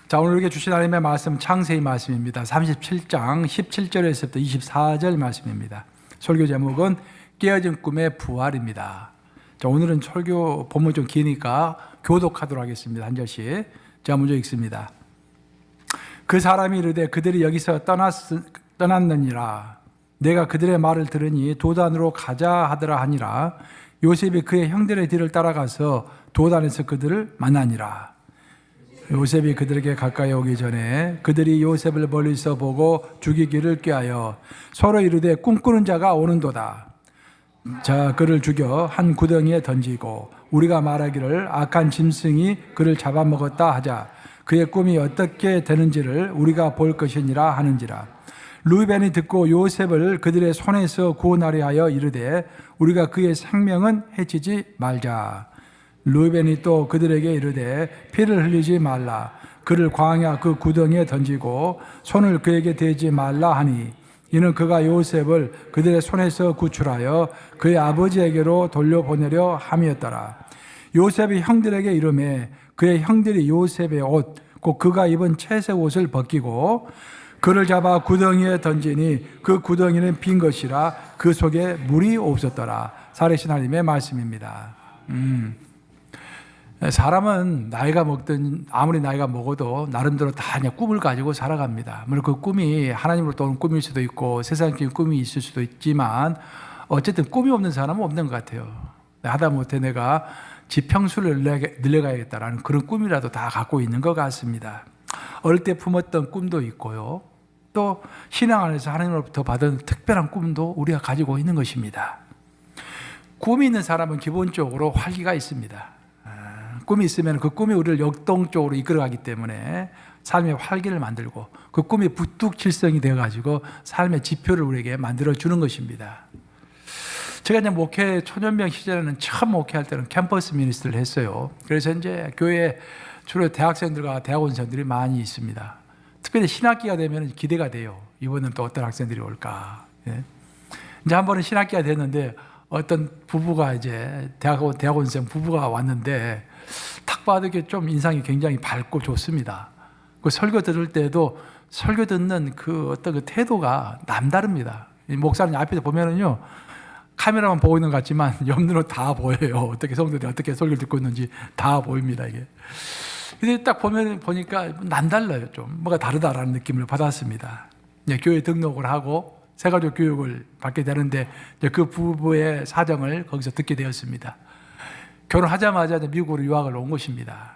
자, 오늘 우리에게 주신 하나님의 말씀 창세기 말씀입니다. 37장 17절에서부터 24절 말씀입니다. 설교 제목은 깨어진 꿈의 부활입니다. 자, 오늘은 설교 본문이 좀 기니까 교독하도록 하겠습니다. 한 절씩. 제가 먼저 읽습니다. 그 사람이 이르되 그들이 여기서 떠났느니라. 내가 그들의 말을 들으니 도단으로 가자 하더라 하니라. 요셉이 그의 형들의 뒤를 따라가서 도단에서 그들을 만나니라. 요셉이 그들에게 가까이 오기 전에 그들이 요셉을 멀리서 보고 죽이기를 꾀하여 서로 이르되 꿈꾸는 자가 오는도다. 자, 그를 죽여 한 구덩이에 던지고 우리가 말하기를 악한 짐승이 그를 잡아먹었다 하자. 그의 꿈이 어떻게 되는지를 우리가 볼 것이니라 하는지라. 루벤이 듣고 요셉을 그들의 손에서 구원하려 하여 이르되 우리가 그의 생명은 해치지 말자. 루벤이 또 그들에게 이르되 피를 흘리지 말라. 그를 광야 그 구덩이에 던지고 손을 그에게 대지 말라 하니 이는 그가 요셉을 그들의 손에서 구출하여 그의 아버지에게로 돌려보내려 함이었더라. 요셉이 형들에게 이르매 그의 형들이 요셉의 옷 곧 그가 입은 채색 옷을 벗기고 그를 잡아 구덩이에 던지니 그 구덩이는 빈 것이라 그 속에 물이 없었더라. 살아계신 하나님의 말씀입니다. 사람은 나이가 먹든 아무리 나이가 먹어도 나름대로 다 그냥 꿈을 가지고 살아갑니다. 물론 그 꿈이 하나님으로부터 오는 꿈일 수도 있고 세상적인 꿈이 있을 수도 있지만 어쨌든 꿈이 없는 사람은 없는 것 같아요. 하다못해 내가 지평수를 늘려가야겠다라는 그런 꿈이라도 다 갖고 있는 것 같습니다. 어릴 때 품었던 꿈도 있고요. 또 신앙 안에서 하나님으로부터 받은 특별한 꿈도 우리가 가지고 있는 것입니다. 꿈이 있는 사람은 기본적으로 활기가 있습니다. 꿈이 있으면 그 꿈이 우리를 역동적으로 이끌어가기 때문에 삶의 활기를 만들고 그 꿈이 부뚝칠성이 되어가지고 삶의 지표를 우리에게 만들어주는 것입니다. 제가 이제 목회 초년병 시절에는 처음 목회할 때는 캠퍼스 미니스트를 했어요. 그래서 이제 교회에 주로 대학생들과 대학원생들이 많이 있습니다. 특별히 신학기가 되면 기대가 돼요. 이번엔 또 어떤 학생들이 올까. 예. 이제 한 번은 신학기가 됐는데 어떤 부부가 이제 대학원생 부부가 왔는데 딱 봐도 좀 인상이 굉장히 밝고 좋습니다. 그 설교 들을 때도 설교 듣는 그 어떤 그 태도가 남다릅니다. 목사님 앞에서 보면은요, 카메라만 보고 있는 것 같지만 옆눈으로 다 보여요. 어떻게 성도들이 어떻게 설교를 듣고 있는지 다 보입니다, 이게. 근데 딱 보니까 남달라요. 좀 뭐가 다르다라는 느낌을 받았습니다. 교회 등록을 하고 새가족 교육을 받게 되는데 그 부부의 사정을 거기서 듣게 되었습니다. 결혼하자마자 미국으로 유학을 온 것입니다.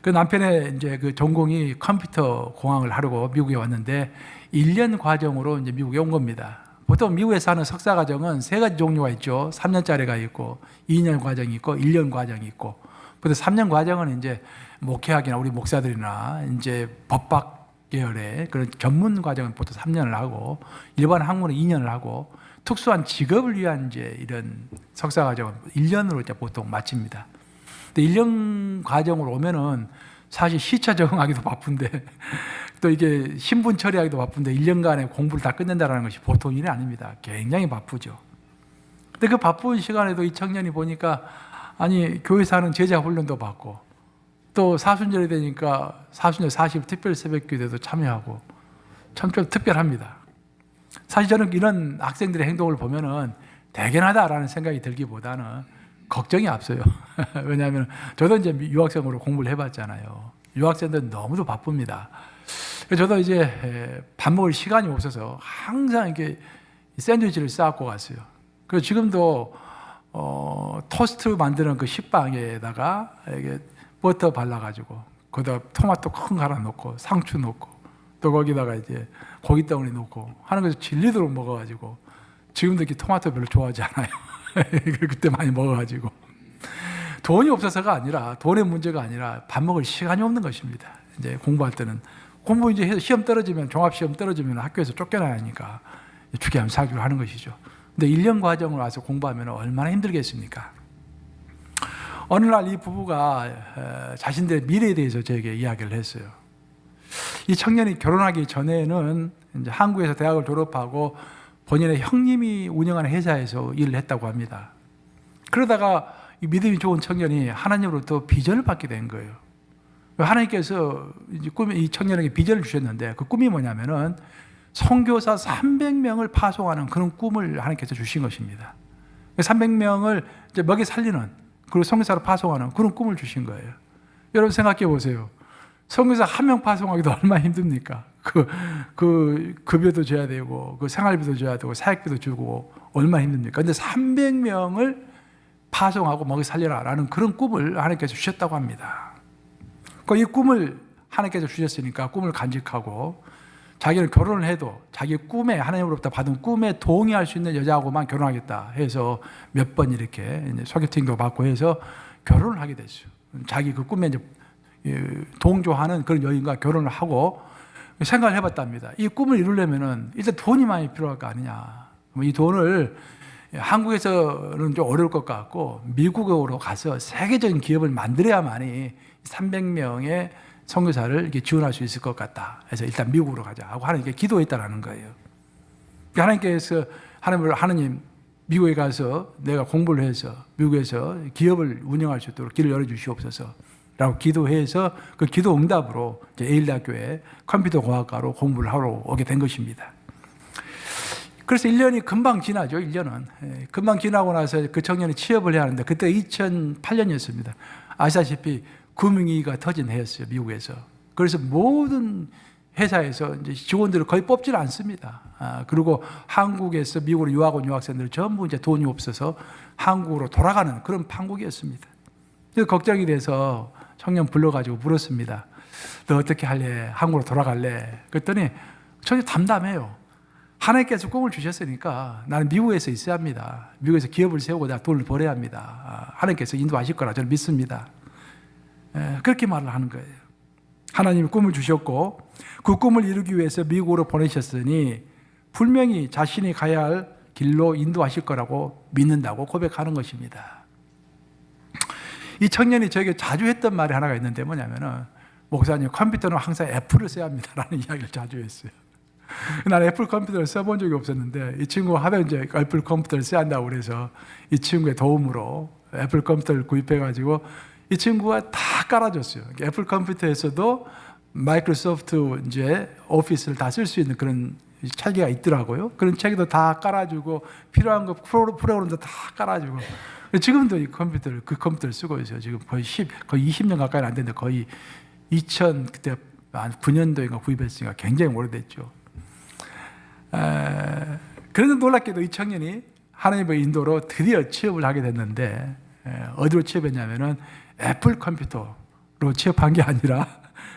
그 남편의 이제 그 전공이 컴퓨터 공학을 하려고 미국에 왔는데 1년 과정으로 이제 미국에 온 겁니다. 보통 미국에서 하는 석사 과정은 세 가지 종류가 있죠. 3년짜리가 있고 2년 과정이 있고 1년 과정이 있고. 보통 3년 과정은 이제 목회학이나 우리 목사들이나 이제 법학 계열의 그런 전문 과정은 보통 3년을 하고 일반 학문은 2년을 하고 특수한 직업을 위한 이제 이런 석사 과정은 1년으로 이제 보통 마칩니다. 근데 1년 과정으로 오면은 사실 시차 적응하기도 바쁜데 또 이게 신분 처리하기도 바쁜데 1년간의 공부를 다 끝낸다는 것이 보통 일이 아닙니다. 굉장히 바쁘죠. 근데 그 바쁜 시간에도 이 청년이 보니까 아니 교회에서 하는 제자 훈련도 받고 또 사순절이 되니까 사순절 40 특별 새벽기도에도 참여하고 참 좀 특별합니다. 사실 저는 이런 학생들의 행동을 보면은 대견하다라는 생각이 들기보다는 걱정이 앞서요. 왜냐하면 저도 이제 유학생으로 공부를 해봤잖아요. 유학생들은 너무도 바쁩니다. 저도 이제 밥 먹을 시간이 없어서 항상 이렇게 샌드위치를 싸갖고 갔어요. 그래서 지금도 토스트 만드는 그 식빵에다가 이게 버터 발라가지고 거기다 토마토 큰 거 하나 넣고 상추 넣고 또 거기다가 이제 고기 덩어리 넣고 하는 것을 질리도록 먹어가지고 지금도 이렇게 토마토 별로 좋아하지 않아요. 그때 많이 먹어가지고 돈이 없어서가 아니라 돈의 문제가 아니라 밥 먹을 시간이 없는 것입니다. 이제 공부할 때는 공부 이제 해서 시험 떨어지면 종합 시험 떨어지면 학교에서 쫓겨나야 하니까 주기하면 살기로 하는 것이죠. 근데 1년 과정을 와서 공부하면 얼마나 힘들겠습니까? 어느 날 이 부부가 자신들의 미래에 대해서 저에게 이야기를 했어요. 이 청년이 결혼하기 전에는 이제 한국에서 대학을 졸업하고 본인의 형님이 운영하는 회사에서 일을 했다고 합니다. 그러다가 이 믿음이 좋은 청년이 하나님으로부터 비전을 받게 된 거예요. 하나님께서 이제 이 청년에게 비전을 주셨는데 그 꿈이 뭐냐면은 선교사 300명을 파송하는 그런 꿈을 하나님께서 주신 것입니다. 300명을 이제 먹여 살리는 그리고 선교사로 파송하는 그런 꿈을 주신 거예요. 여러분 생각해 보세요. 선교사 한 명 파송하기도 얼마나 힘듭니까? 그 급여도 줘야 되고 그 생활비도 줘야 되고 사역비도 주고 얼마나 힘듭니까? 근데 300명을 파송하고 먹여 살려라라는 그런 꿈을 하나님께서 주셨다고 합니다. 이 꿈을 하나님께서 주셨으니까 꿈을 간직하고 자기는 결혼을 해도 자기 꿈에 하나님으로부터 받은 꿈에 동의할 수 있는 여자하고만 결혼하겠다 해서 몇 번 이렇게 소개팅도 받고 해서 결혼을 하게 됐어요. 자기 그 꿈에 이제 동조하는 그런 여인과 결혼을 하고 생각을 해봤답니다. 이 꿈을 이루려면은 일단 돈이 많이 필요할 거 아니냐. 이 돈을 한국에서는 좀 어려울 것 같고 미국으로 가서 세계적인 기업을 만들어야만이 300명의 선교사를 이렇게 지원할 수 있을 것 같다. 그래서 일단 미국으로 가자 하고 하나님께 기도했다라는 거예요. 하나님께서 하나님 미국에 가서 내가 공부를 해서 미국에서 기업을 운영할 수 있도록 길을 열어주시옵소서라고 기도해서 그 기도 응답으로 예일대학교에 컴퓨터 공학과로 공부를 하러 오게 된 것입니다. 그래서 1년이 금방 지나죠. 1년은 금방 지나고 나서 그 청년이 취업을 해야 하는데 그때 2008년이었습니다. 아시다시피 금융위기가 터진 해였어요. 미국에서. 그래서 모든 회사에서 이제 직원들을 거의 뽑질 않습니다. 그리고 한국에서 미국으로 유학 온 유학생들 전부 이제 돈이 없어서 한국으로 돌아가는 그런 판국이었습니다. 그래서 걱정이 돼서 청년 불러가지고 물었습니다. 너 어떻게 할래? 한국으로 돌아갈래? 그랬더니 전혀 담담해요. 하나님께서 꿈을 주셨으니까 나는 미국에서 있어야 합니다. 미국에서 기업을 세우고 내가 돈을 벌어야 합니다. 하나님께서 인도하실 거라 저는 믿습니다. 그렇게 말을 하는 거예요. 하나님이 꿈을 주셨고 그 꿈을 이루기 위해서 미국으로 보내셨으니 분명히 자신이 가야 할 길로 인도하실 거라고 믿는다고 고백하는 것입니다. 이 청년이 저에게 자주 했던 말이 하나가 있는데 뭐냐면은 목사님 컴퓨터는 항상 애플을 써야 합니다라는 이야기를 자주 했어요. 나는 애플 컴퓨터를 써본 적이 없었는데 이 친구가 하도 이제 애플 컴퓨터를 써야 한다고 그래서 이 친구의 도움으로 애플 컴퓨터를 구입해가지고 이 친구가 다 깔아줬어요. 애플 컴퓨터에서도 마이크로소프트 이제 오피스를 다 쓸 수 있는 그런 체계가 있더라고요. 그런 체계도 다 깔아주고 필요한 거 프로그램도 다 깔아주고 지금도 이 컴퓨터를 그 컴퓨터를 쓰고 있어요. 지금 거의 20년 가까이 안 됐는데 거의 2000 그때 한 9년도인가 구입했으니까 굉장히 오래됐죠. 그래도 놀랍게도 이 청년이 하나님의 인도로 드디어 취업을 하게 됐는데 어디로 취업했냐면은 애플 컴퓨터로 취업한 게 아니라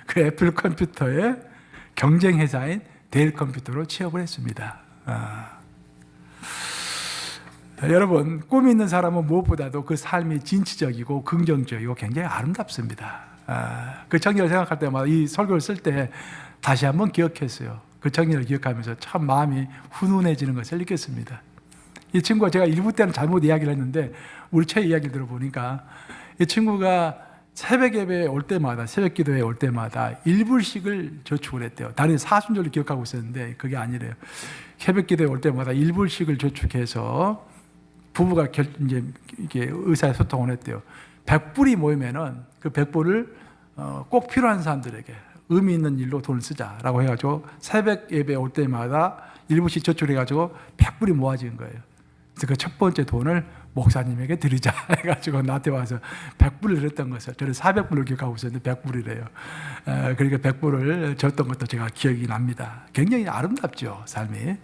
그 애플 컴퓨터의 경쟁 회사인 데일 컴퓨터로 취업을 했습니다. 여러분 꿈이 있는 사람은 무엇보다도 그 삶이 진취적이고 긍정적이고 굉장히 아름답습니다. 그 청년을 생각할 때마다 이 설교를 쓸 때 다시 한번 기억했어요. 그 청년을 기억하면서 참 마음이 훈훈해지는 것을 느꼈습니다. 이 친구가 제가 일부 때는 잘못 이야기를 했는데 우리 최 이야기를 들어보니까 이 친구가 새벽 예배에 올 때마다 새벽 기도에 올 때마다 1불씩을 저축을 했대요. 다른 사순절로 기억하고 있었는데 그게 아니래요. 새벽 기도에 올 때마다 1불씩을 저축해서 부부가 이제 이렇게 의사소통을 했대요. 100불이 모이면은 그 100불을 꼭 필요한 사람들에게 의미 있는 일로 돈을 쓰자라고 해가지고 새벽 예배 올 때마다 1불씩 저축해가지고 100불이 모아진 거예요. 그래서 그 첫 번째 돈을 목사님에게 드리자 해가지고 나한테 와서 100불을 드렸던 것을 저는 400불을 기억하고 있었는데 100불이래요. 그러니까 100불을 줬던 것도 제가 기억이 납니다. 굉장히 아름답죠, 삶이.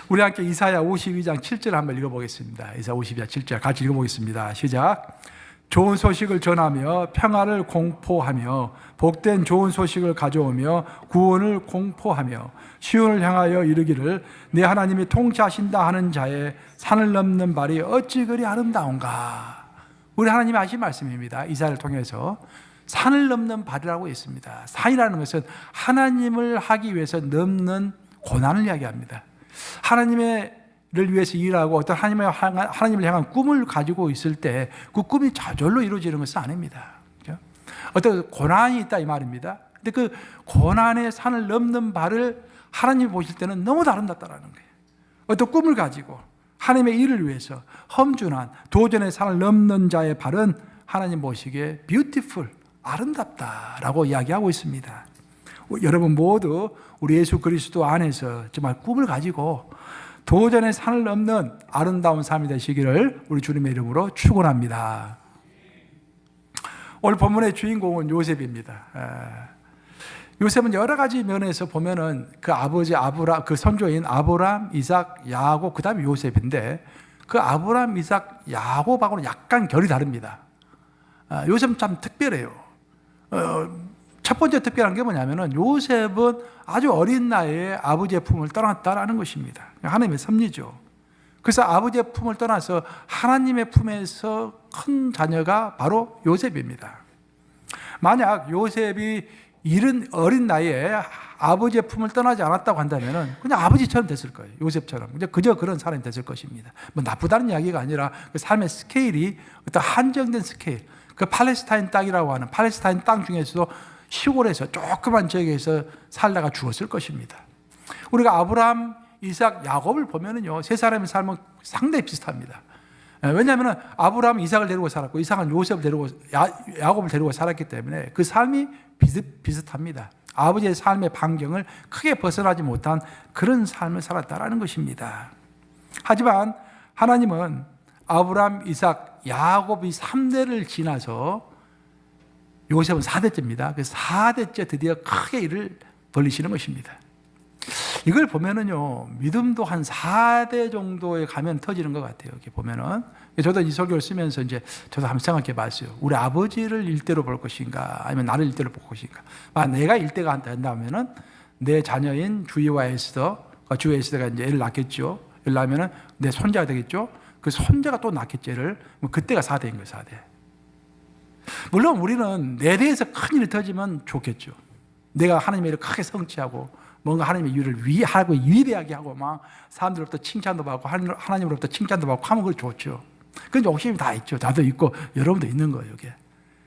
우리 함께 이사야 52장 7절 한번 읽어보겠습니다. 이사야 52장 7절 같이 읽어보겠습니다. 시작. 좋은 소식을 전하며 평화를 공포하며 복된 좋은 소식을 가져오며 구원을 공포하며 시온을 향하여 이르기를 내 하나님이 통치하신다 하는 자의 산을 넘는 발이 어찌 그리 아름다운가. 우리 하나님이 하신 말씀입니다. 이사야를 통해서 산을 넘는 발이라고 있습니다. 산이라는 것은 하나님을 하기 위해서 넘는 고난을 이야기합니다. 하나님을 위해서 일하고 어떤 하나님을 향한 꿈을 가지고 있을 때 그 꿈이 저절로 이루어지는 것은 아닙니다. 그렇죠? 어떤 고난이 있다 이 말입니다. 근데 그 고난의 산을 넘는 발을 하나님이 보실 때는 너무 아름답다라는 거예요. 어떤 꿈을 가지고 하나님의 일을 위해서 험준한 도전의 산을 넘는 자의 발은 하나님 보시기에 beautiful, 아름답다라고 이야기하고 있습니다. 여러분 모두 우리 예수 그리스도 안에서 정말 꿈을 가지고 도전의 산을 넘는 아름다운 삶이 되시기를 우리 주님의 이름으로 축원합니다. 오늘 본문의 주인공은 요셉입니다. 요셉은 여러 가지 면에서 보면은 그 아버지 그 선조인 아브람, 이삭, 야곱, 그 다음에 요셉인데 그 아브람, 이삭, 야곱하고는 약간 결이 다릅니다. 요셉은 참 특별해요. 첫 번째 특별한 게 뭐냐면은 요셉은 아주 어린 나이에 아버지의 품을 떠났다라는 것입니다. 하나님의 섭리죠. 그래서 아버지의 품을 떠나서 하나님의 품에서 큰 자녀가 바로 요셉입니다. 만약 요셉이 어린 나이에 아버지의 품을 떠나지 않았다고 한다면 그냥 아버지처럼 됐을 거예요. 요셉처럼. 그저 그런 사람이 됐을 것입니다. 뭐 나쁘다는 이야기가 아니라 그 삶의 스케일이 어떤 한정된 스케일. 그 팔레스타인 땅이라고 하는 팔레스타인 땅 중에서도 시골에서 조그만 지역에서 살다가 죽었을 것입니다. 우리가 아브람, 이삭, 야곱을 보면은요, 세 사람의 삶은 상당히 비슷합니다. 왜냐하면 아브람은 이삭을 데리고 살았고 이삭은 요셉을 데리고 야곱을 데리고 살았기 때문에 그 삶이 비슷합니다. 아버지의 삶의 반경을 크게 벗어나지 못한 그런 삶을 살았다라는 것입니다. 하지만 하나님은 아브람, 이삭, 야곱이 3대를 지나서 요셉은 4대째입니다. 그 4대째 드디어 크게 일을 벌리시는 것입니다. 이걸 보면은요, 믿음도 한 4대 정도에 가면 터지는 것 같아요. 이렇게 보면은. 저도 이 설교를 쓰면서 이제 저도 한번 생각해 봤어요. 우리 아버지를 일대로 볼 것인가, 아니면 나를 일대로 볼 것인가. 내가 일대가 된다면은 내 자녀인 주이와 에스더, 주의 에스더가 이제 애를 낳겠죠. 애를 낳으면은 내 손자가 되겠죠. 그 손자가 또 낳겠죠. 애를. 그때가 4대인 거예요, 4대. 물론 우리는 내 대에서 큰 일이 터지면 좋겠죠. 내가 하나님의 일을 크게 성취하고 뭔가 하나님의 일을 위대하게 하고 막 사람들로부터 칭찬도 받고 하나님으로부터 칭찬도 받고 하면 그게 좋죠. 그건 욕심이 다 있죠. 나도 있고 여러분도 있는 거예요, 이게.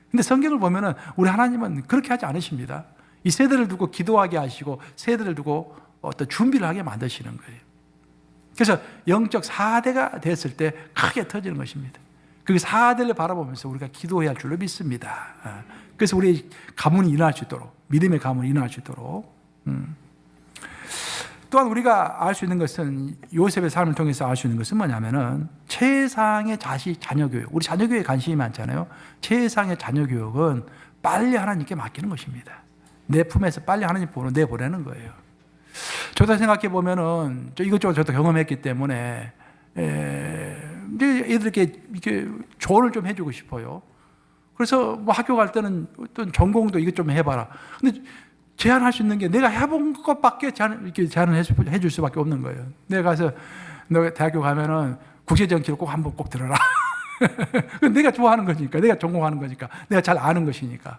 근데 성경을 보면은 우리 하나님은 그렇게 하지 않으십니다. 이 세대를 두고 기도하게 하시고 세대를 두고 어떤 준비를 하게 만드시는 거예요. 그래서 영적 4대가 됐을 때 크게 터지는 것입니다. 그 4대를 바라보면서 우리가 기도해야 할 줄로 믿습니다. 그래서 우리 가문이 일어날 수 있도록, 믿음의 가문이 일어날 수 있도록. 또한 우리가 알 수 있는 것은, 요셉의 삶을 통해서 알 수 있는 것은 뭐냐면은 최상의 자녀 교육. 우리 자녀 교육에 관심이 많잖아요. 최상의 자녀 교육은 빨리 하나님께 맡기는 것입니다. 내 품에서 빨리 하나님 내보내는 거예요. 저도 생각해 보면은 이것저것 저도 경험했기 때문에 애들에게 이렇게 조언을 좀 해주고 싶어요. 그래서 뭐 학교 갈 때는 어떤 전공도 이것 좀 해봐라. 근데 제안할 수 있는 게 내가 해본 것밖에 제안을 해줄 수밖에 없는 거예요. 내가 가서 너 대학교 가면은 국제정치를 한번 꼭 들어라. 내가 좋아하는 거니까, 내가 전공하는 거니까, 내가 잘 아는 것이니까.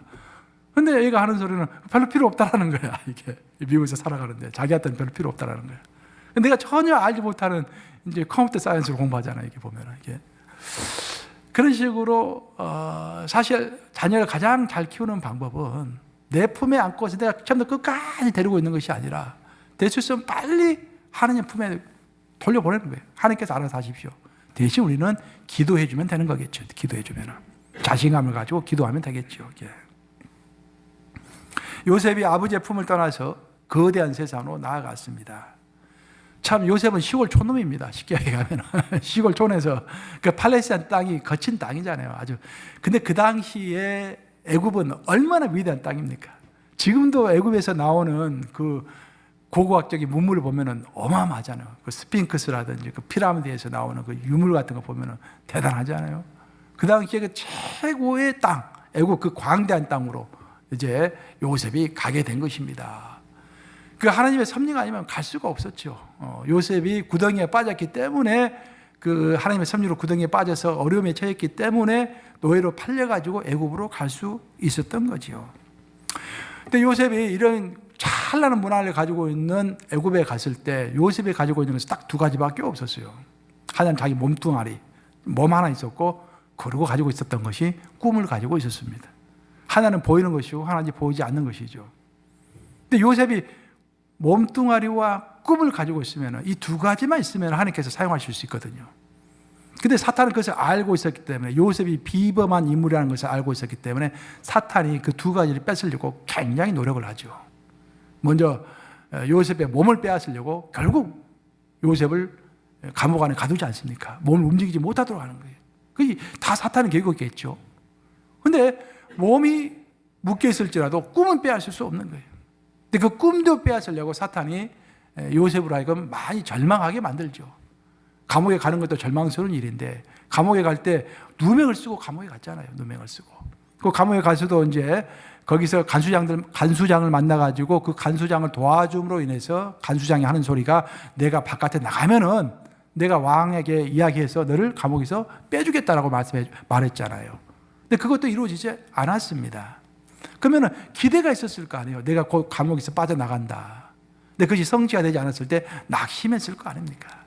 근데 얘가 하는 소리는 별로 필요 없다라는 거야. 이게 미국에서 살아가는데 자기한테는 별로 필요 없다라는 거야. 내가 전혀 알지 못하는 이제 컴퓨터 사이언스를 공부하잖아요. 이게 보면은 이게 그런 식으로 사실 자녀를 가장 잘 키우는 방법은 내 품에 안고서 내가 처음부터 끝까지 데리고 있는 것이 아니라 될 수 있으면 빨리 하나님 품에 돌려보내는 거예요. 하나님께서 알아서 하십시오. 대신 우리는 기도해 주면 되는 거겠죠. 기도해 주면 자신감을 가지고 기도하면 되겠죠. 요셉이 아버지의 품을 떠나서 거대한 세상으로 나아갔습니다. 참 요셉은 시골 촌놈입니다. 쉽게 얘기하면 시골 촌에서 그 팔레스타인 땅이 거친 땅이잖아요. 아주. 근데 그 당시에 애굽은 얼마나 위대한 땅입니까? 지금도 애굽에서 나오는 그 고고학적인 문물을 보면은 어마어마하잖아요. 그 스핑크스라든지 그 피라미드에서 나오는 그 유물 같은 거 보면은 대단하잖아요. 그 당시에 그 최고의 땅, 애굽 그 광대한 땅으로 이제 요셉이 가게 된 것입니다. 그 하나님의 섭리가 아니면 갈 수가 없었죠. 요셉이 구덩이에 빠졌기 때문에 그 하나님의 섭리로 구덩이에 빠져서 어려움에 처했기 때문에 노예로 팔려가지고 애굽으로 갈 수 있었던 거죠. 근데 요셉이 이런 찬란한 문화를 가지고 있는 애굽에 갔을 때 요셉이 가지고 있는 것은 딱 두 가지밖에 없었어요. 하나는 자기 몸뚱아리, 몸 하나 있었고, 그리고 가지고 있었던 것이 꿈을 가지고 있었습니다. 하나는 보이는 것이고 하나는 보이지 않는 것이죠. 근데 요셉이 몸뚱아리와 꿈을 가지고 있으면 이 두 가지만 있으면 하나님께서 사용하실 수 있거든요. 근데 사탄은 그것을 알고 있었기 때문에, 요셉이 비범한 인물이라는 것을 알고 있었기 때문에 사탄이 그 두 가지를 뺏으려고 굉장히 노력을 하죠. 먼저 요셉의 몸을 빼앗으려고 결국 요셉을 감옥 안에 가두지 않습니까? 몸을 움직이지 못하도록 하는 거예요. 그게 다 사탄의 계획이겠죠. 근데 몸이 묶여 있을지라도 꿈은 빼앗을 수 없는 거예요. 근데 그 꿈도 빼앗으려고 사탄이 요셉으로 하여금 많이 절망하게 만들죠. 감옥에 가는 것도 절망스러운 일인데, 감옥에 갈 때 누명을 쓰고 감옥에 갔잖아요. 누명을 쓰고. 그 감옥에 가서도 이제 거기서 간수장을 만나가지고 그 간수장을 도와줌으로 인해서 간수장이 하는 소리가, 내가 바깥에 나가면은 내가 왕에게 이야기해서 너를 감옥에서 빼주겠다라고 말했잖아요. 근데 그것도 이루어지지 않았습니다. 그러면은 기대가 있었을 거 아니에요. 내가 곧 감옥에서 빠져나간다. 근데 그것이 성취가 되지 않았을 때 낙심했을 거 아닙니까?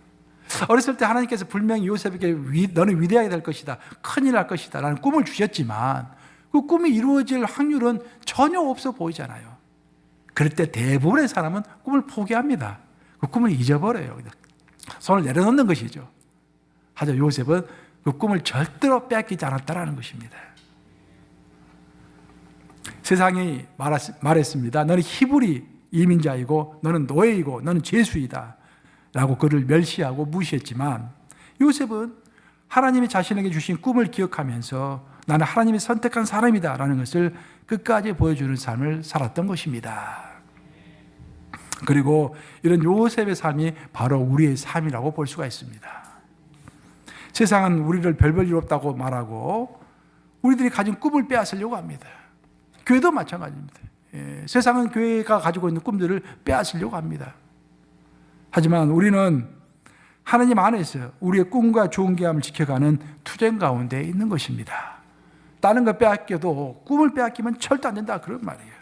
어렸을 때 하나님께서 분명히 요셉에게 너는 위대하게 될 것이다, 큰일 날 것이다 라는 꿈을 주셨지만 그 꿈이 이루어질 확률은 전혀 없어 보이잖아요. 그럴 때 대부분의 사람은 꿈을 포기합니다. 그 꿈을 잊어버려요. 손을 내려놓는 것이죠. 하지만 요셉은 그 꿈을 절대로 빼앗기지 않았다라는 것입니다. 세상이 말했습니다. 너는 히브리 이민자이고 너는 노예이고 너는 죄수이다 라고 그를 멸시하고 무시했지만, 요셉은 하나님이 자신에게 주신 꿈을 기억하면서 나는 하나님이 선택한 사람이다 라는 것을 끝까지 보여주는 삶을 살았던 것입니다. 그리고 이런 요셉의 삶이 바로 우리의 삶이라고 볼 수가 있습니다. 세상은 우리를 별별 일 없다고 말하고 우리들이 가진 꿈을 빼앗으려고 합니다. 교회도 마찬가지입니다. 세상은 교회가 가지고 있는 꿈들을 빼앗으려고 합니다. 하지만 우리는 하나님 안에서 우리의 꿈과 좋은 계함을 지켜가는 투쟁 가운데 있는 것입니다. 다른 거 빼앗겨도 꿈을 빼앗기면 절대 안 된다, 그런 말이에요.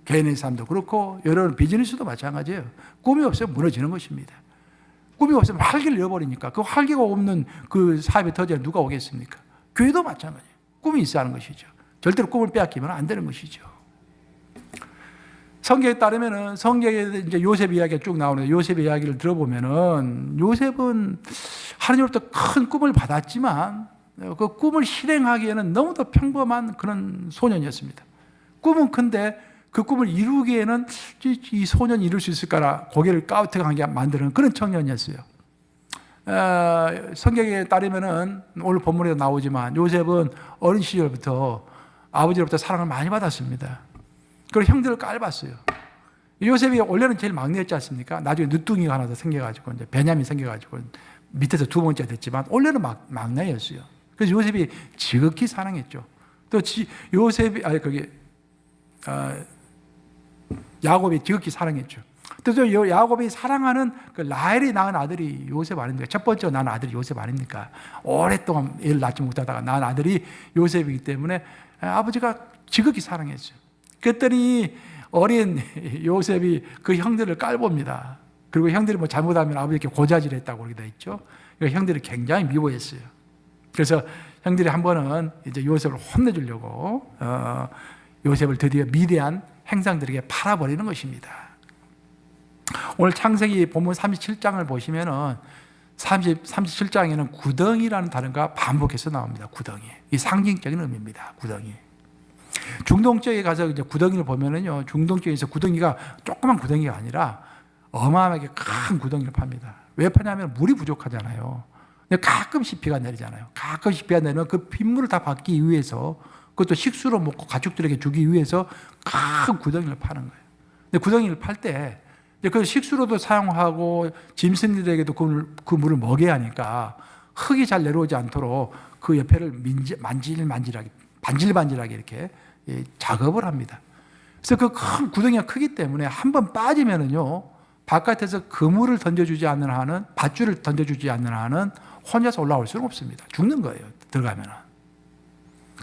개인의 삶도 그렇고 여러 비즈니스도 마찬가지예요. 꿈이 없으면 무너지는 것입니다. 꿈이 없으면 활기를 잃어버리니까 그 활기가 없는 그 사업의 터전에 누가 오겠습니까? 교회도 마찬가지예요. 꿈이 있어야 하는 것이죠. 절대로 꿈을 빼앗기면 안 되는 것이죠. 성경에 따르면은, 성경에 이제 요셉 이야기가 쭉 나오는데, 요셉의 이야기를 들어보면은 요셉은 하나님으로부터 큰 꿈을 받았지만 그 꿈을 실행하기에는 너무도 평범한 그런 소년이었습니다. 꿈은 큰데 그 꿈을 이루기에는 이 소년이 이룰 수 있을까라 고개를 까우팅하게 만드는 그런 청년이었어요. 성경에 따르면은 오늘 본문에도 나오지만 요셉은 어린 시절부터 아버지로부터 사랑을 많이 받았습니다. 그리고 형들을 깔봤어요. 요셉이 원래는 제일 막내였지 않습니까? 나중에 늦둥이가 하나 더 생겨가지고 이제 베냐민 생겨가지고 밑에서 두 번째 됐지만 원래는 막내였어요. 그래서 요셉이 지극히 사랑했죠. 또 요셉이 야곱이 지극히 사랑했죠. 또 야곱이 사랑하는 그 라헬이 낳은 아들이 요셉 아닙니까? 첫 번째 낳은 아들이 요셉 아닙니까? 오랫동안 애를 낳지 못하다가 낳은 아들이 요셉이기 때문에 아버지가 지극히 사랑했어요. 그랬더니 어린 요셉이 그 형들을 깔봅니다. 그리고 형들이 뭐 잘못하면 아버지께 고자질했다고 그러기도 했죠. 형들이 굉장히 미워했어요. 그래서 형들이 한 번은 이제 요셉을 혼내주려고 요셉을 드디어 미대한 행상들에게 팔아버리는 것입니다. 오늘 창세기 본문 37장을 보시면은 37장에는 구덩이라는 단어가 반복해서 나옵니다. 구덩이. 이 상징적인 의미입니다. 구덩이. 중동 쪽에 가서 이제 구덩이를 보면은요, 중동 쪽에서 구덩이가 조그만 구덩이가 아니라 어마어마하게 큰 구덩이를 팝니다. 왜 파냐면 물이 부족하잖아요. 근데 가끔씩 비가 내리잖아요. 가끔씩 비가 내리면 그 빗물을 다 받기 위해서, 그것도 식수로 먹고 가축들에게 주기 위해서 큰 구덩이를 파는 거예요. 근데 구덩이를 팔 때 그 식수로도 사용하고 짐승들에게도 그 물을 먹여야 하니까 흙이 잘 내려오지 않도록 그 옆에를 반질반질하게 이렇게 작업을 합니다. 그래서 그 큰 구덩이가 크기 때문에 한번 빠지면은요, 바깥에서 그물을 던져주지 않는 한은, 밧줄을 던져주지 않는 한은 혼자서 올라올 수는 없습니다. 죽는 거예요, 들어가면은.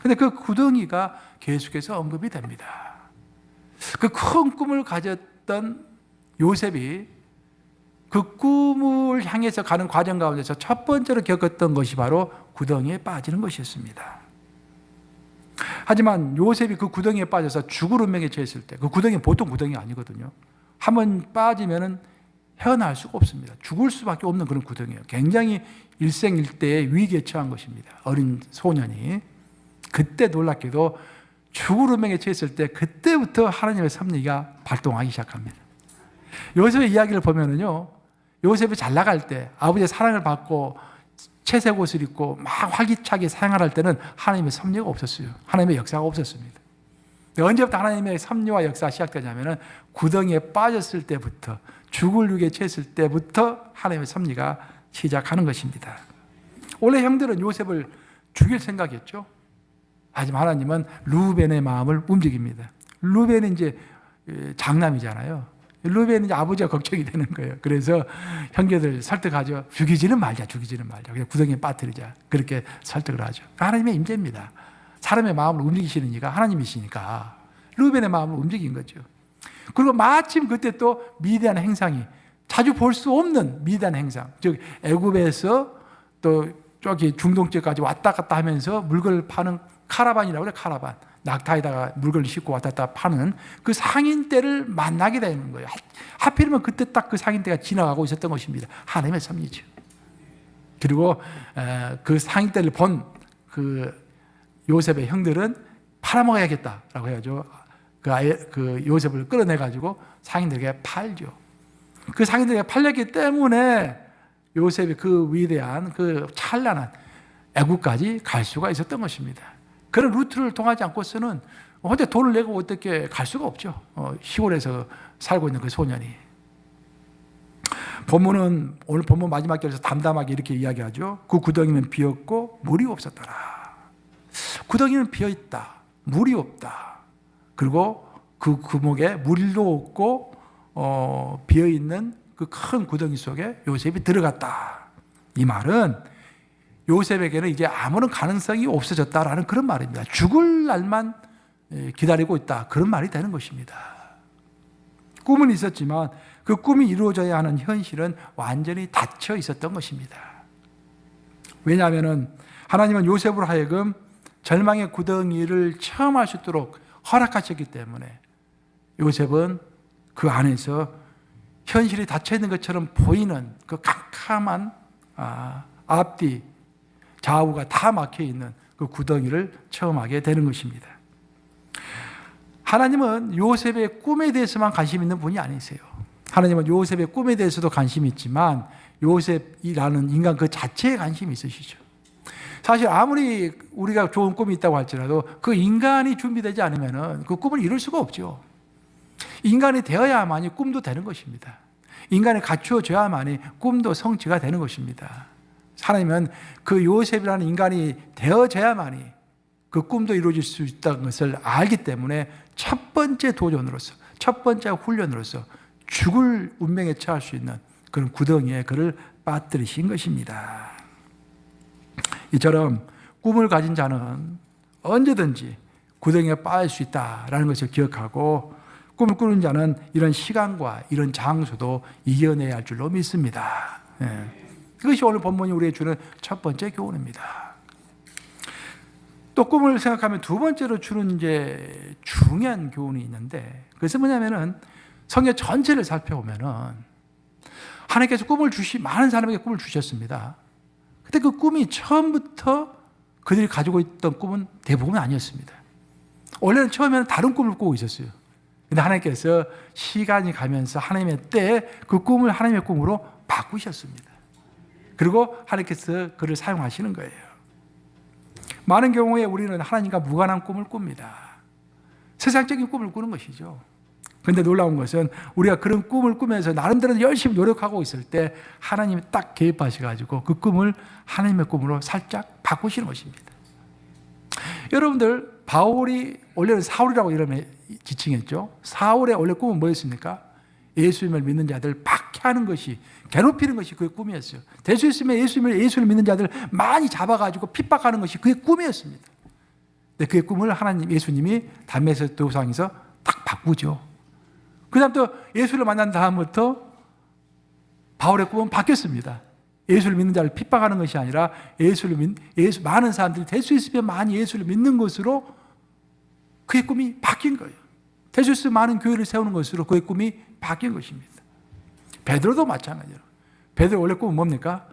근데 그 구덩이가 계속해서 언급이 됩니다. 그 큰 꿈을 가졌던 요셉이 그 꿈을 향해서 가는 과정 가운데서 첫 번째로 겪었던 것이 바로 구덩이에 빠지는 것이었습니다. 하지만 요셉이 그 구덩이에 빠져서 죽을 운명에 처했을 때, 그 구덩이는 보통 구덩이가 아니거든요. 한번 빠지면은 헤어나올 수가 없습니다. 죽을 수밖에 없는 그런 구덩이에요. 굉장히 일생일대의 위기에 처한 것입니다. 어린 소년이. 그때 놀랍게도 죽을 운명에 처했을 때 그때부터 하나님의 섭리가 발동하기 시작합니다. 요셉의 이야기를 보면은요, 요셉이 잘 나갈 때 아버지의 사랑을 받고 채색 옷을 입고 막 활기차게 생활할 때는 하나님의 섭리가 없었어요. 하나님의 역사가 없었습니다. 언제부터 하나님의 섭리와 역사가 시작되냐면은 구덩이에 빠졌을 때부터, 죽을 육에 처했을 때부터 하나님의 섭리가 시작하는 것입니다. 원래 형들은 요셉을 죽일 생각이었죠. 하지만 하나님은 루벤의 마음을 움직입니다. 루벤은 이제 장남이잖아요. 루벤은 이제 아버지가 걱정이 되는 거예요. 그래서 형제들 설득하죠. 죽이지는 말자. 그냥 구덩이에 빠뜨리자. 그렇게 설득을 하죠. 하나님의 임재입니다. 사람의 마음을 움직이시는 이가 하나님이시니까 루벤의 마음을 움직인 거죠. 그리고 마침 그때 또 미디안 행상이, 자주 볼 수 없는 미디안 행상, 즉 애굽에서 또 저기 중동 쪽까지 왔다 갔다 하면서 물건을 파는 카라반이라고 그래. 카라반, 낙타에다가 물건을 싣고 왔다 갔다 파는 그 상인떼를 만나게 되는 거예요. 하필이면 그때 딱 그 상인떼가 지나가고 있었던 것입니다. 하나님의 섭리죠. 그리고 그 상인떼를 본 그 요셉의 형들은 팔아먹어야겠다라고 해야죠. 그 요셉을 끌어내가지고 상인들에게 팔죠. 그 상인들에게 팔렸기 때문에 요셉이 그 위대한 그 찬란한 애국까지 갈 수가 있었던 것입니다. 그런 루트를 통하지 않고서는 혼자 돈을 내고 어떻게 갈 수가 없죠. 시골에서 살고 있는 그 소년이. 본문은 오늘 본문 마지막 절에서 담담하게 이렇게 이야기하죠. 그 구덩이는 비었고 물이 없었더라. 구덩이는 비어있다. 물이 없다. 그리고 그 구멍에 물도 없고 비어있는 그 큰 구덩이 속에 요셉이 들어갔다. 이 말은 요셉에게는 이제 아무런 가능성이 없어졌다라는 그런 말입니다. 죽을 날만 기다리고 있다. 그런 말이 되는 것입니다. 꿈은 있었지만 그 꿈이 이루어져야 하는 현실은 완전히 닫혀 있었던 것입니다. 왜냐하면 하나님은 요셉으로 하여금 절망의 구덩이를 체험할 수 있도록 허락하셨기 때문에 요셉은 그 안에서 현실이 닫혀 있는 것처럼 보이는 그 캄캄한 앞뒤 좌우가 다 막혀 있는 그 구덩이를 체험하게 되는 것입니다. 하나님은 요셉의 꿈에 대해서만 관심 있는 분이 아니세요. 하나님은 요셉의 꿈에 대해서도 관심이 있지만 요셉이라는 인간 그 자체에 관심이 있으시죠. 사실 아무리 우리가 좋은 꿈이 있다고 할지라도 그 인간이 준비되지 않으면 그 꿈을 이룰 수가 없죠. 인간이 되어야만이 꿈도 되는 것입니다. 인간이 갖추어져야만이 꿈도 성취가 되는 것입니다. 하나님은 그 요셉이라는 인간이 되어져야만이 그 꿈도 이루어질 수 있다는 것을 알기 때문에 첫 번째 도전으로서, 첫 번째 훈련으로서 죽을 운명에 처할 수 있는 그런 구덩이에 그를 빠뜨리신 것입니다. 이처럼 꿈을 가진 자는 언제든지 구덩이에 빠질 수 있다라는 것을 기억하고 꿈을 꾸는 자는 이런 시간과 이런 장소도 이겨내야 할 줄로 믿습니다. 그것이 오늘 본문이 우리에게 주는 첫 번째 교훈입니다. 또 꿈을 생각하면 두 번째로 주는 이제 중요한 교훈이 있는데 그것은 뭐냐면은 성경 전체를 살펴보면은 하나님께서 많은 사람에게 꿈을 주셨습니다. 근데 그 꿈이 처음부터 그들이 가지고 있던 꿈은 대부분 아니었습니다. 원래는 처음에는 다른 꿈을 꾸고 있었어요. 근데 하나님께서 시간이 가면서 하나님의 때에 그 꿈을 하나님의 꿈으로 바꾸셨습니다. 그리고 하나님께서 그를 사용하시는 거예요. 많은 경우에 우리는 하나님과 무관한 꿈을 꿉니다. 세상적인 꿈을 꾸는 것이죠. 그런데 놀라운 것은 우리가 그런 꿈을 꾸면서 나름대로 열심히 노력하고 있을 때 하나님이 딱 개입하셔가지고 그 꿈을 하나님의 꿈으로 살짝 바꾸시는 것입니다. 여러분들 바울이 원래는 사울이라고 이름에 지칭했죠. 사울의 원래 꿈은 뭐였습니까? 예수님을 믿는 자들 박해하는 것이, 괴롭히는 것이 그의 꿈이었어요. 될 수 있으면 예수를 믿는 자들 많이 잡아가지고 핍박하는 것이 그의 꿈이었습니다. 근데 그의 꿈을 하나님, 예수님이 담에색 도상에서 딱 바꾸죠. 그 다음 또 예수를 만난 다음부터 바울의 꿈은 바뀌었습니다. 예수를 믿는 자를 핍박하는 것이 아니라 많은 사람들이 될 수 있으면 많이 예수를 믿는 것으로 그의 꿈이 바뀐 거예요. 될 수 있으면 많은 교회를 세우는 것으로 그의 꿈이 바뀐 것입니다. 베드로도 마찬가지예요. 베드로 원래 꿈은 뭡니까?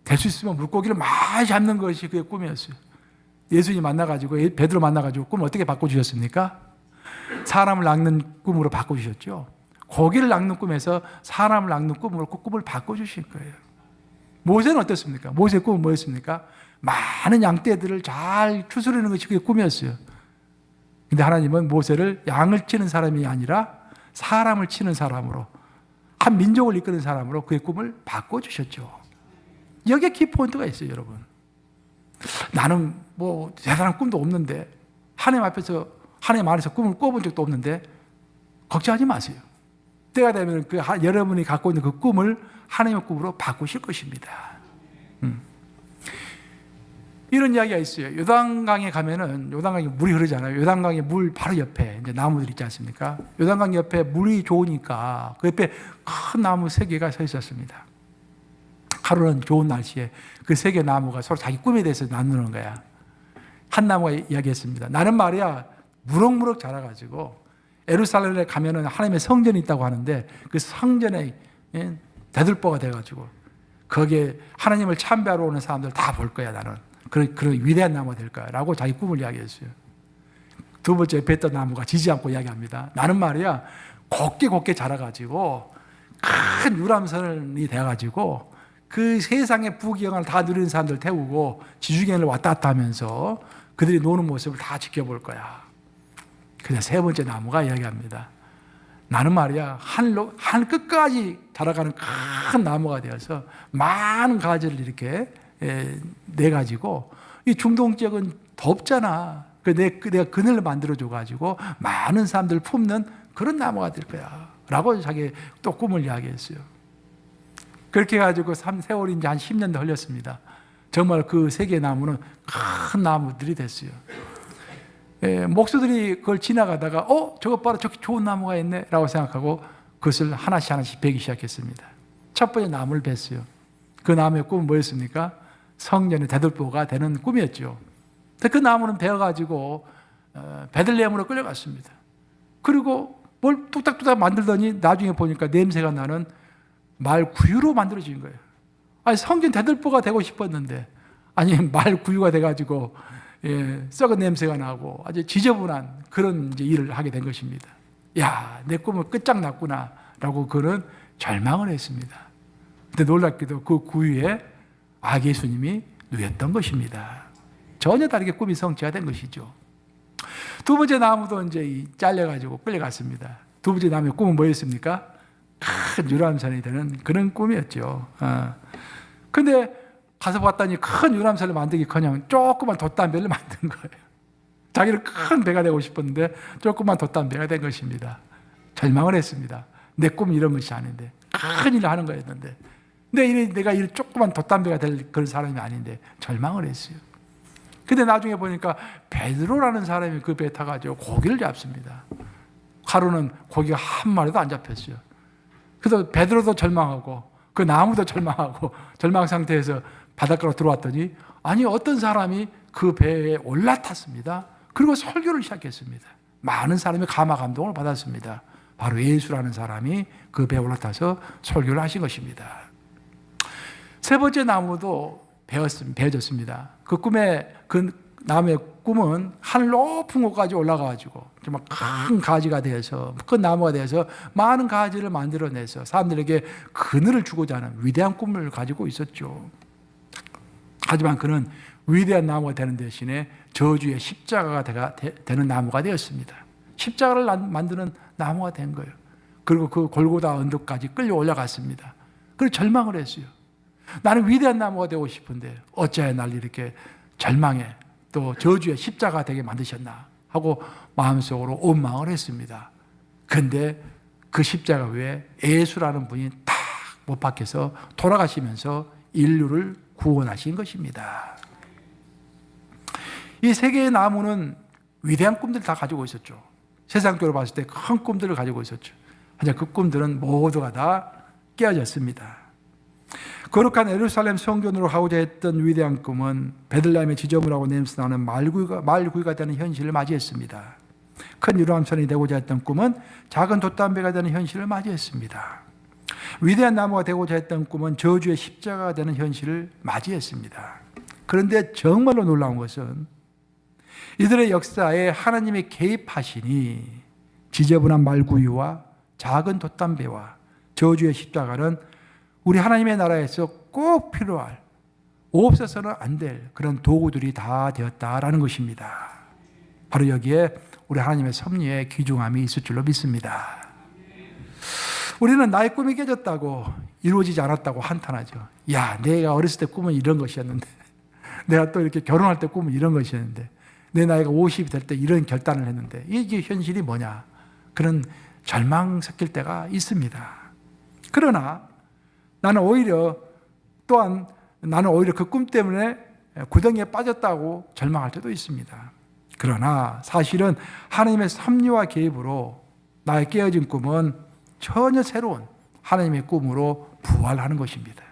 될 수 있으면 물고기를 많이 잡는 것이 그의 꿈이었어요. 예수님 만나가지고, 베드로 만나가지고 꿈을 어떻게 바꿔주셨습니까? 사람을 낚는 꿈으로 바꿔주셨죠. 고기를 낚는 꿈에서 사람을 낚는 꿈으로 그 꿈을 바꿔주신 거예요. 모세는 어떻습니까? 모세의 꿈은 뭐였습니까? 많은 양떼들을 잘 추스르는 것이 그의 꿈이었어요. 근데 하나님은 모세를 양을 치는 사람이 아니라 사람을 치는 사람으로, 한 민족을 이끄는 사람으로 그의 꿈을 바꿔주셨죠. 여기에 키포인트가 있어요, 여러분. 나는 뭐 대단한 꿈도 없는데, 하나님 안에서 꿈을 꿔본 적도 없는데, 걱정하지 마세요. 때가 되면 여러분이 갖고 있는 그 꿈을 하나님의 꿈으로 바꾸실 것입니다. 이런 이야기가 있어요. 요단강에 가면은, 요단강에 물이 흐르잖아요. 요단강에 물 바로 옆에 이제 나무들 있지 않습니까? 요단강 옆에 물이 좋으니까 그 옆에 큰 나무 3개가 서 있었습니다. 하루는 좋은 날씨에 그 3개 나무가 서로 자기 꿈에 대해서 나누는 거야. 한 나무가 이야기했습니다. 나는 말이야, 무럭무럭 자라가지고 예루살렘에 가면은 하나님의 성전이 있다고 하는데, 그 성전에 대들보가 돼가지고 거기에 하나님을 참배하러 오는 사람들 다 볼 거야. 나는 그런 위대한 나무가 될 거야 라고 자기 꿈을 이야기했어요. 두 번째 뵀던 나무가 지지 않고 이야기합니다. 나는 말이야, 곱게 자라가지고 큰 유람선이 돼가지고 그 세상의 부귀영화를 다 누리는 사람들 태우고 지중해를 왔다 갔다 하면서 그들이 노는 모습을 다 지켜볼 거야. 그냥 3번째 나무가 이야기합니다. 나는 말이야, 하늘 끝까지 자라가는 큰 나무가 되어서 많은 가지를 이렇게 내가지고, 이 중동 지역은 덥잖아. 내가 그늘을 만들어줘가지고 많은 사람들을 품는 그런 나무가 될 거야 라고 자기 또 꿈을 이야기했어요. 그렇게 해가지고 세월이 이제 한 10년도 흘렸습니다. 정말 그 3개의 나무는 큰 나무들이 됐어요. 목수들이 그걸 지나가다가 저것 봐라, 저기 좋은 나무가 있네 라고 생각하고 그것을 하나씩 베기 시작했습니다. 첫 번째 나무를 뱄어요. 그 나무의 꿈은 뭐였습니까? 성전의 대들보가 되는 꿈이었죠. 그 나무는 베어가지고 베들레헴으로 끌려갔습니다. 그리고 뭘 뚝딱뚝딱 만들더니 나중에 보니까 냄새가 나는 말 구유로 만들어진 거예요. 아니, 성전 대들보가 되고 싶었는데, 아니, 말 구유가 돼가지고 썩은 냄새가 나고 아주 지저분한 그런 이제 일을 하게 된 것입니다. 야, 내 꿈을 끝장났구나 라고 그는 절망을 했습니다. 근데 놀랍게도 그 구유에 아기 예수님이 누였던 것입니다. 전혀 다르게 꿈이 성취가 된 것이죠. 두 번째 나무도 이제 잘려가지고 끌려갔습니다. 두 번째 나무의 꿈은 뭐였습니까? 큰 유람선이 되는 그런 꿈이었죠. 근데 가서 봤더니 큰 유람선을 만들기커녕 조그만 돛담배를 만든 거예요. 자기는 큰 배가 되고 싶었는데 조그만 돛담배가 된 것입니다. 절망을 했습니다. 내 꿈은 이런 것이 아닌데, 큰 일을 하는 거였는데, 내가 이 조그만 돛담배가 될 그런 사람이 아닌데 절망을 했어요. 근데 나중에 보니까 베드로라는 사람이 그 배에 타가지고 고기를 잡습니다. 하루는 고기가 한 마리도 안 잡혔어요. 그래서 베드로도 절망하고 그 나무도 절망하고 절망 상태에서 바닷가로 들어왔더니, 아니, 어떤 사람이 그 배에 올라탔습니다. 그리고 설교를 시작했습니다. 많은 사람이 감화 감동을 받았습니다. 바로 예수라는 사람이 그 배에 올라타서 설교를 하신 것입니다. 3번째 나무도 베어졌습니다. 그 나무의 꿈은 하늘 높은 곳까지 올라가가지고 정말 큰 가지가 되어서, 큰 나무가 되어서 많은 가지를 만들어내서 사람들에게 그늘을 주고자 하는 위대한 꿈을 가지고 있었죠. 하지만 그는 위대한 나무가 되는 대신에 저주의 십자가가 되는 나무가 되었습니다. 십자가를 만드는 나무가 된 거예요. 그리고 그 골고다 언덕까지 끌려 올라갔습니다. 그리고 절망을 했어요. 나는 위대한 나무가 되고 싶은데 어찌하여 날 이렇게 절망해 또 저주의 십자가 되게 만드셨나 하고 마음속으로 원망을 했습니다. 그런데 그 십자가 위에 예수라는 분이 딱 못 박혀서 돌아가시면서 인류를 구원하신 것입니다. 이 3개의 나무는 위대한 꿈들을 다 가지고 있었죠. 세상적으로 봤을 때 큰 꿈들을 가지고 있었죠. 하지만 그 꿈들은 모두가 다 깨어졌습니다. 거룩한 예루살렘 성전으로 가고자 했던 위대한 꿈은 베들레헴의 지저분하고 냄새나는 말구이가 되는 현실을 맞이했습니다. 큰 유람선이 되고자 했던 꿈은 작은 돛담배가 되는 현실을 맞이했습니다. 위대한 나무가 되고자 했던 꿈은 저주의 십자가가 되는 현실을 맞이했습니다. 그런데 정말로 놀라운 것은 이들의 역사에 하나님의 개입하시니 지저분한 말구유와 작은 돛담배와 저주의 십자가는 우리 하나님의 나라에서 꼭 필요할, 없어서는 안 될 그런 도구들이 다 되었다라는 것입니다. 바로 여기에 우리 하나님의 섭리의 귀중함이 있을 줄로 믿습니다. 우리는 나의 꿈이 깨졌다고, 이루어지지 않았다고 한탄하죠. 야, 내가 어렸을 때 꿈은 이런 것이었는데, 내가 또 이렇게 결혼할 때 꿈은 이런 것이었는데, 내 나이가 50이 될 때 이런 결단을 했는데, 이게 현실이 뭐냐? 그런 절망 섞일 때가 있습니다. 그러나 나는 오히려 그 꿈 때문에 구덩이에 빠졌다고 절망할 때도 있습니다. 그러나 사실은 하나님의 섭리와 개입으로 나의 깨어진 꿈은 전혀 새로운 하나님의 꿈으로 부활하는 것입니다.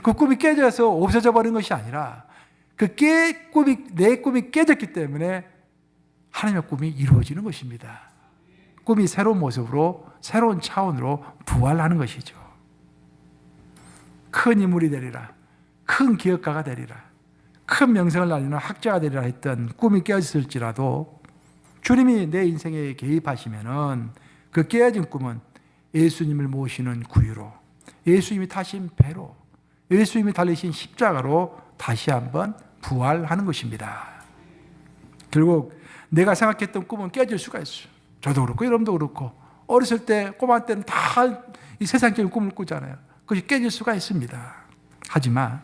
그 꿈이 깨져서 없어져 버린 것이 아니라 내 꿈이 깨졌기 때문에 하나님의 꿈이 이루어지는 것입니다. 꿈이 새로운 모습으로, 새로운 차원으로 부활하는 것이죠. 큰 인물이 되리라, 큰 기업가가 되리라, 큰 명성을 날리는 학자가 되리라 했던 꿈이 깨어졌을지라도 주님이 내 인생에 개입하시면은 그 깨어진 꿈은 예수님을 모시는 구유로, 예수님이 타신 배로, 예수님이 달리신 십자가로 다시 한번 부활하는 것입니다. 결국 내가 생각했던 꿈은 깨질 수가 있어요. 저도 그렇고 여러분도 그렇고 어렸을 때 꼬마 때는 다 이 세상적인 꿈을 꾸잖아요. 그것이 깨질 수가 있습니다. 하지만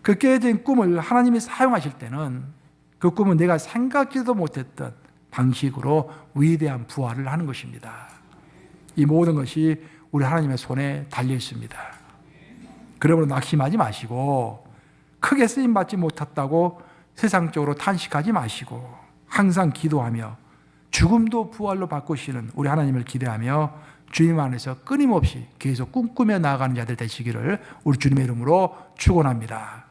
그 깨진 꿈을 하나님이 사용하실 때는 그 꿈은 내가 생각지도 못했던 방식으로 위대한 부활을 하는 것입니다. 이 모든 것이 우리 하나님의 손에 달려 있습니다. 그러므로 낙심하지 마시고 크게 쓰임받지 못했다고 세상적으로 탄식하지 마시고 항상 기도하며 죽음도 부활로 바꾸시는 우리 하나님을 기대하며 주님 안에서 끊임없이 계속 꿈꾸며 나아가는 자들 되시기를 우리 주님의 이름으로 축원합니다.